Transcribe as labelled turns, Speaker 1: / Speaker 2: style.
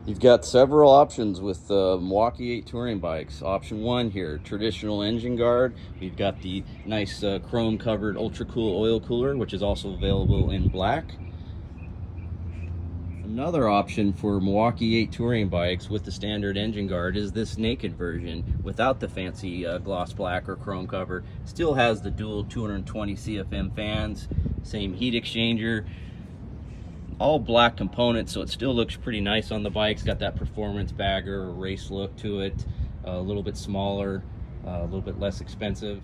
Speaker 1: You've got several options with Milwaukee 8 touring bikes. Option 1 here, traditional engine guard. We've got the nice chrome covered UltraCool Oil Cooler, which is also available in black. Another option for Milwaukee 8 touring bikes with the standard engine guard is this naked version without the fancy gloss black or chrome cover. Still has the dual 220 CFM fans, same heat exchanger, all black components, so it still looks pretty nice on the bike. It's got that performance bagger or race look to it, a little bit smaller, a little bit less expensive.